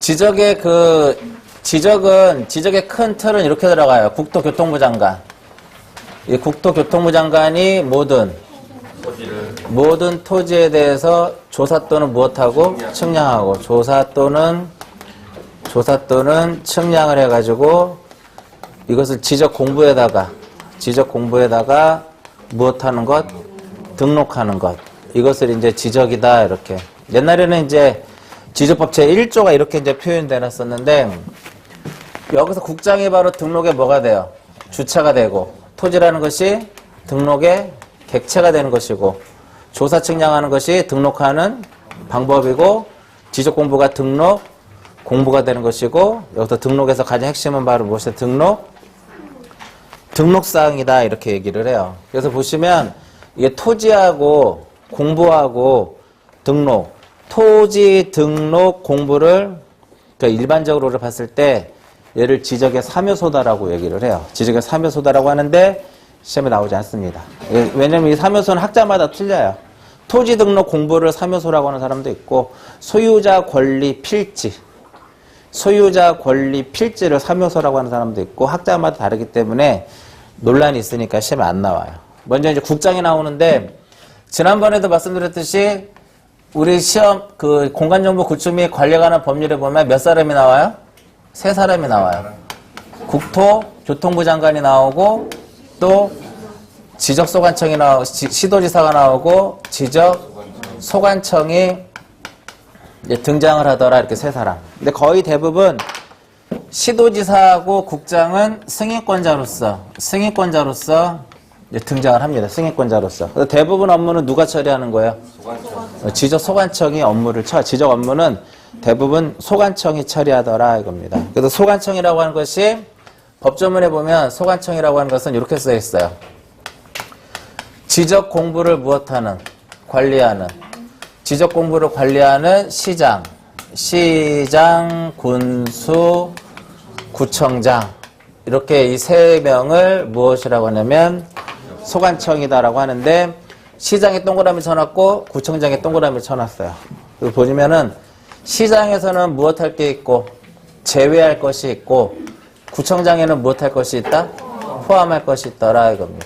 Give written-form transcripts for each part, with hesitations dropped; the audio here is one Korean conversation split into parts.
지적의 큰 틀은 이렇게 들어가요. 국토교통부 장관. 이 국토교통부 장관이 모든 토지에 대해서 조사 또는 무엇하고 측량하고 조사 또는 측량을 해가지고 이것을 지적 공부에다가 무엇하는 것? 등록하는 것. 이것을 이제 지적이다, 이렇게. 옛날에는 이제 지적법 제1조가 이렇게 이제 표현돼 놨었는데, 여기서 국장이 바로 등록에 뭐가 돼요? 주체가 되고, 토지라는 것이 등록의 객체가 되는 것이고, 조사 측량하는 것이 등록하는 방법이고, 지적 공부가 등록, 공부가 되는 것이고, 여기서 등록에서 가장 핵심은 바로 무엇이다? 등록사항이다, 이렇게 얘기를 해요. 그래서 보시면, 이게 토지하고 공부하고 등록, 토지 등록 공부를 그러니까 일반적으로 봤을 때 얘를 지적의 3요소다라고 얘기를 해요. 지적의 3요소다라고 하는데 시험에 나오지 않습니다. 왜냐면 이 3요소는 학자마다 틀려요. 토지 등록 공부를 3요소라고 하는 사람도 있고, 소유자 권리 필지를 3요소라고 하는 사람도 있고, 학자마다 다르기 때문에 논란이 있으니까 시험에 안 나와요. 먼저 이제 국장이 나오는데, 지난번에도 말씀드렸듯이 우리 시험 공간정보 구축 및 관리에 관한 법률에 보면 몇 사람이 나와요? 3사람이 나와요. 국토교통부 장관이 나오고, 또 지적소관청이 나오고, 시도지사가 나오고, 지적소관청이 이제 등장을 하더라, 이렇게 3사람. 근데 거의 대부분 시도지사하고 국장은 승인권자로서 이제 등장을 합니다. 승인권자로서. 그래서 대부분 업무는 누가 처리하는 거예요? 지적소관청이 업무를 지적 업무는 대부분 소관청이 처리하더라, 이겁니다. 그래서 소관청이라고 하는 것이 법조문에 보면 소관청이라고 하는 것은 이렇게 써 있어요. 지적 공부를 무엇하는? 관리하는. 지적 공부를 관리하는 시장, 군수, 구청장. 이렇게 이 3명을 무엇이라고 하냐면 소관청이다라고 하는데, 시장에 동그라미 쳐놨고 구청장에 동그라미 쳐놨어요. 그리고 보시면은 시장에서는 무엇할 게 있고 제외할 것이 있고, 구청장에는 무엇할 것이 있다? 포함할 것이 있더라, 이겁니다.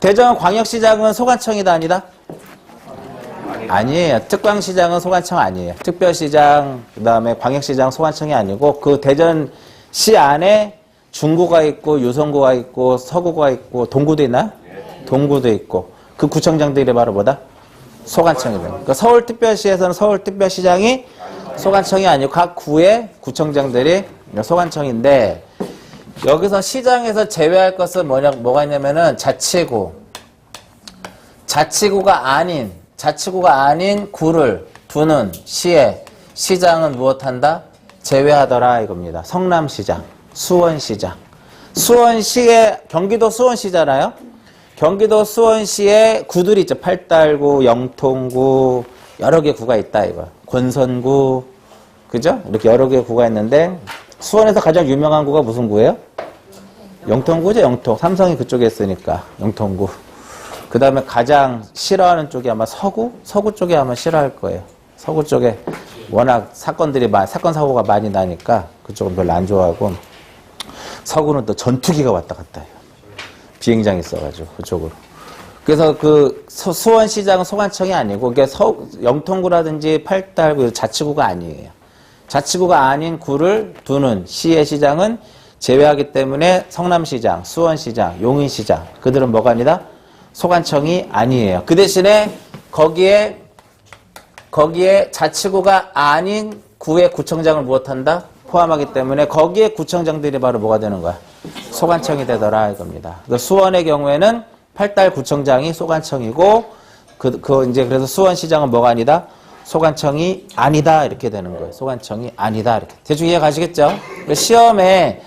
대전광역시장은 소관청이다, 아니다? 아니에요. 특광시장은 소관청 아니에요. 특별시장, 그 다음에 광역시장 소관청이 아니고, 그 대전시 안에 중구가 있고 유성구가 있고 서구가 있고 동구도 있나? 동구도 있고, 그 구청장들이 바로 뭐다? 소관청이다. 그러니까 서울특별시에서는 서울특별시장이 소관청이 아니고 각 구의 구청장들이 소관청인데, 여기서 시장에서 제외할 것은 뭐가 있냐면은 자치구가 아닌 구를 두는 시에 시장은 무엇한다? 제외하더라, 이겁니다. 성남시장, 수원시장. 수원시에, 경기도 수원시잖아요? 경기도 수원시에 구들이 있죠. 팔달구, 영통구, 여러 개 구가 있다, 이거. 권선구, 그죠? 이렇게 여러 개 구가 있는데, 수원에서 가장 유명한 구가 무슨 구예요? 영통구죠, 영통. 삼성이 그쪽에 있으니까, 영통구. 그 다음에 가장 싫어하는 쪽이 아마 서구 쪽에 아마 싫어할 거예요. 서구 쪽에 워낙 사건 사고가 많이 나니까 그쪽은 별로 안 좋아하고, 서구는 또 전투기가 왔다 갔다 해요. 비행장이 있어가지고 그쪽으로. 그래서 그 수원시장은 소관청이 아니고, 그게 영통구라든지 팔달구 자치구가 아니에요. 자치구가 아닌 구를 두는 시의 시장은 제외하기 때문에 성남시장, 수원시장, 용인시장, 그들은 뭐가 아니다? 소관청이 아니에요. 그 대신에 거기에 자치구가 아닌 구의 구청장을 무엇한다? 포함하기 때문에 거기에 구청장들이 바로 뭐가 되는 거야? 소관청이 되더라, 이겁니다. 수원의 경우에는 팔달구청장이 소관청이고, 그래서 수원시장은 뭐가 아니다? 소관청이 아니다, 이렇게 되는 거예요. 소관청이 아니다, 이렇게. 대충 이해 가시겠죠? 시험에,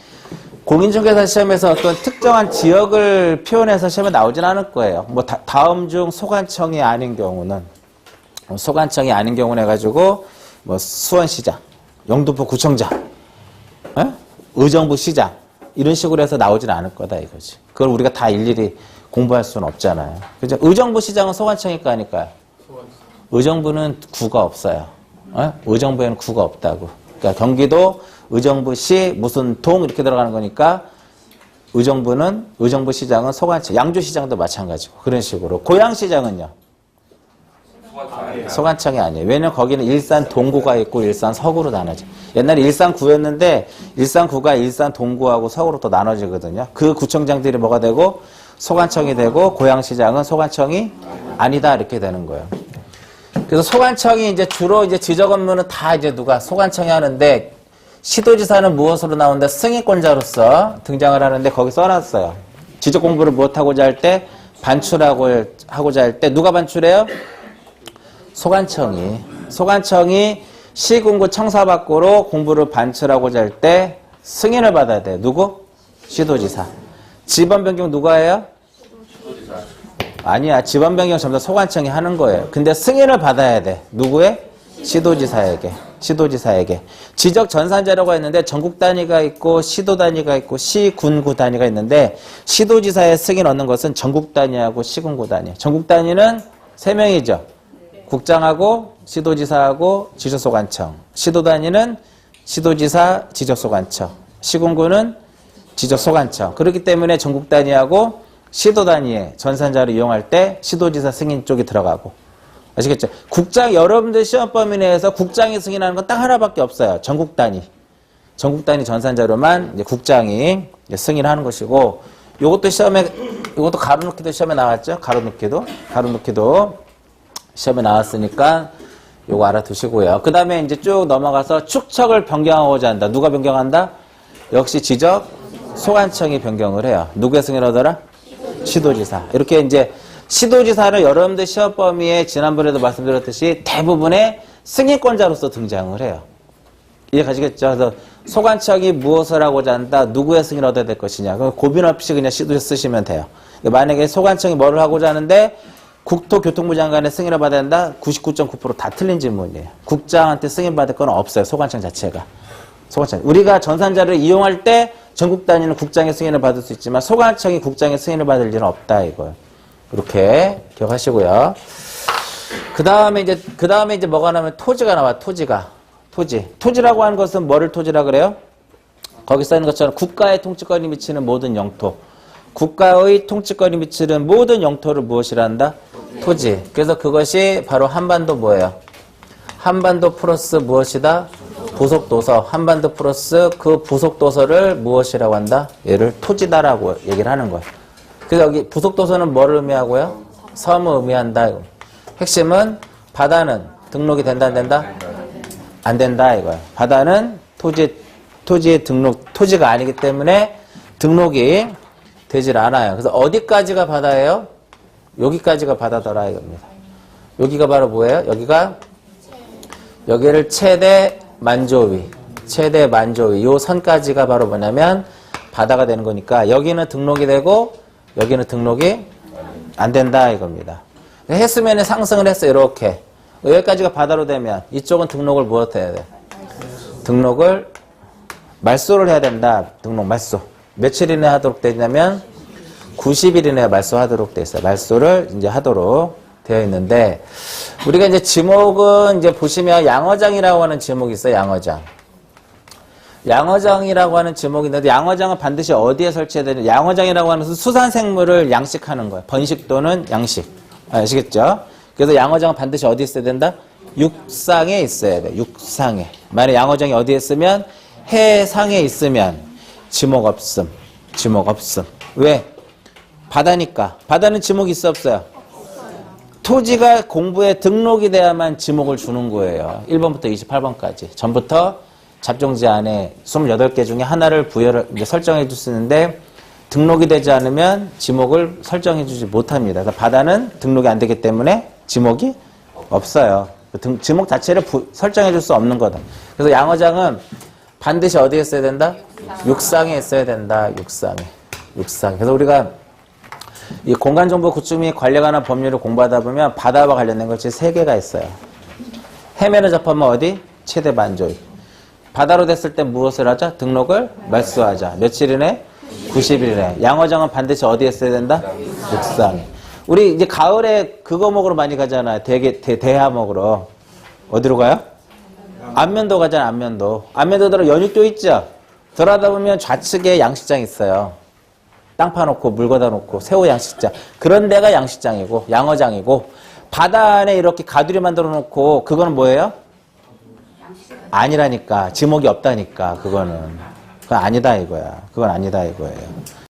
공인중개사 시험에서 어떤 특정한 지역을 표현해서 시험에 나오진 않을 거예요. 다음 중 소관청이 아닌 경우는 해가지고, 수원시장, 영등포 구청장, 의정부 시장, 이런 식으로 해서 나오진 않을 거다, 이거지. 그걸 우리가 다 일일이 공부할 수는 없잖아요. 그죠? 의정부 시장은 소관청일까 아닐까요? 의정부는 구가 없어요. 의정부에는 구가 없다고. 그러니까 경기도 의정부시 무슨 동 이렇게 들어가는 거니까 의정부 시장은 소관청, 양주시장도 마찬가지고 그런 식으로. 고양시장은요? 소관청이 아니에요. 왜냐면 거기는 일산 동구가 있고 일산 서구로 나눠져. 옛날에 일산구였는데 일산구가 일산 동구하고 서구로 또 나눠지거든요. 그 구청장들이 뭐가 되고 소관청이 되고 고양시장은 소관청이 아니다 이렇게 되는 거예요. 그래서 소관청이 이제 주로 이제 지적 업무는 다 이제 누가 소관청이 하는데 시도지사는 무엇으로 나온다? 승인권자로서 등장을 하는데 거기 써놨어요. 지적 공부를 무엇하고자 할 때 반출하고자 할 때 누가 반출해요? 소관청이 시군구 청사 밖으로 공부를 반출하고자 할 때 승인을 받아야 돼. 누구? 시도지사. 지번 변경 누가 해요? 시도지사. 아니야. 지번 변경 전부 다 소관청이 하는 거예요. 근데 승인을 받아야 돼. 누구의? 시도지사에게. 지적 전산자료가 있는데 전국 단위가 있고 시도 단위가 있고 시군구 단위가 있는데 시도지사의 승인 얻는 것은 전국 단위하고 시군구 단위. 전국 단위는 3명이죠. 국장하고 시도지사하고 지적소관청. 시도 단위는 시도지사, 지적소관청. 시군구는 지적소관청. 그렇기 때문에 전국 단위하고 시도 단위의 전산자를 이용할 때 시도지사 승인 쪽이 들어가고. 아시겠죠? 국장, 여러분들 시험 범위 내에서 국장이 승인하는 건 딱 하나밖에 없어요. 전국 단위 전산자료만 이제 국장이 이제 승인하는 것이고, 요것도 가로놓기도 시험에 나왔죠? 가로놓기도 시험에 나왔으니까 요거 알아두시고요. 그 다음에 이제 쭉 넘어가서 축척을 변경하고자 한다. 누가 변경한다? 역시 지적 소관청이 변경을 해요. 누구의 승인을 얻어라? 시도지사. 이렇게 이제 시도지사를 여러분들 시험 범위에 지난번에도 말씀드렸듯이 대부분의 승인권자로서 등장을 해요. 이해 가시겠죠? 그래서 소관청이 무엇을 하고자 한다? 누구의 승인을 얻어야 될 것이냐? 그럼 고민 없이 그냥 시도지사 쓰시면 돼요. 만약에 소관청이 뭐를 하고자 하는데 국토교통부 장관의 승인을 받아야 한다? 99.9% 다 틀린 질문이에요. 국장한테 승인받을 건 없어요. 소관청 자체가. 우리가 전산자를 이용할 때 전국 단위는 국장의 승인을 받을 수 있지만 소관청이 국장의 승인을 받을 일은 없다 이거예요. 이렇게 기억하시고요. 그 다음에 이제 뭐가 나오면 토지가 나와. 토지라고 하는 것은 뭐를 토지라 그래요? 거기 써 있는 것처럼 국가의 통치권이 미치는 모든 영토. 국가의 통치권이 미치는 모든 영토를 무엇이라 한다? 토지. 그래서 그것이 바로 한반도 뭐예요? 한반도 플러스 무엇이다? 부속도서. 한반도 플러스 그 부속도서를 무엇이라고 한다? 얘를 토지다라고 얘기를 하는 거예요. 그래서 여기 부속도서는 뭐를 의미하고요? 섬을 의미한다. 핵심은 바다는 등록이 된다 안 된다? 안 된다 이거예요. 바다는 토지의 토지가 아니기 때문에 등록이 되질 않아요. 그래서 어디까지가 바다예요? 여기까지가 바다더라 이겁니다. 여기가 바로 뭐예요? 여기를 최대 만조위 요 선까지가 바로 뭐냐면 바다가 되는 거니까 여기는 등록이 되고 여기는 등록이 안 된다 이겁니다. 해수면에 상승을 했어요. 이렇게 여기까지가 바다로 되면 이쪽은 등록을 무엇 해야 돼? 등록을 말소를 해야 된다. 등록 말소. 며칠 이내 하도록 되냐면 90일 이내 말소하도록 돼 있어요. 말소를 이제 하도록 되어 있는데 우리가 이제 지목은 이제 보시면 양어장이라고 하는 지목이 있어요. 양어장이라고 하는 지목이 있는데 양어장은 반드시 어디에 설치해야 되냐? 양어장이라고 하는 것은 수산생물을 양식하는 거예요. 번식 또는 양식. 아시겠죠? 그래서 양어장은 반드시 어디 있어야 된다? 육상에 있어야 돼. 육상에. 만약 양어장이 어디에 있으면 해상에 있으면 지목 없음. 왜? 바다니까. 바다는 지목이 있어 없어요? 토지가 공부에 등록이 돼야만 지목을 주는 거예요. 1번부터 28번까지. 전부터 잡종지 안에 28개 중에 하나를 이제 설정해 줄 수 있는데 등록이 되지 않으면 지목을 설정해 주지 못합니다. 그래서 바다는 등록이 안 되기 때문에 지목이 없어요. 지목 자체를 설정해 줄 수 없는 거다. 그래서 양어장은 반드시 어디에 있어야 된다? 육상에 있어야 된다. 육상에. 그래서 우리가 이 공간정보 구축 및 관리에 관한 법률을 공부하다 보면 바다와 관련된 것이 3개가 있어요. 해면에 접하면 어디? 최대 만조위. 바다로 됐을 때 무엇을 하자? 등록을 말소하자. 며칠 이내? 90일 이내. 양어장은 반드시 어디에 있어야 된다? 육상에. 우리 이제 가을에 그거 먹으러 많이 가잖아요. 대하 먹으러. 어디로 가요? 안면도 가잖아, 안면도. 안면도 들어 연육도 있죠? 들어가다 보면 좌측에 양식장 있어요. 땅 파놓고 물 걷어 놓고 새우 양식장. 그런 데가 양식장이고 양어장이고 바다 안에 이렇게 가두리 만들어 놓고 그거는 뭐예요? 아니라니까. 지목이 없다니까 그거는. 그건 아니다 이거야. 그건 아니다 이거예요.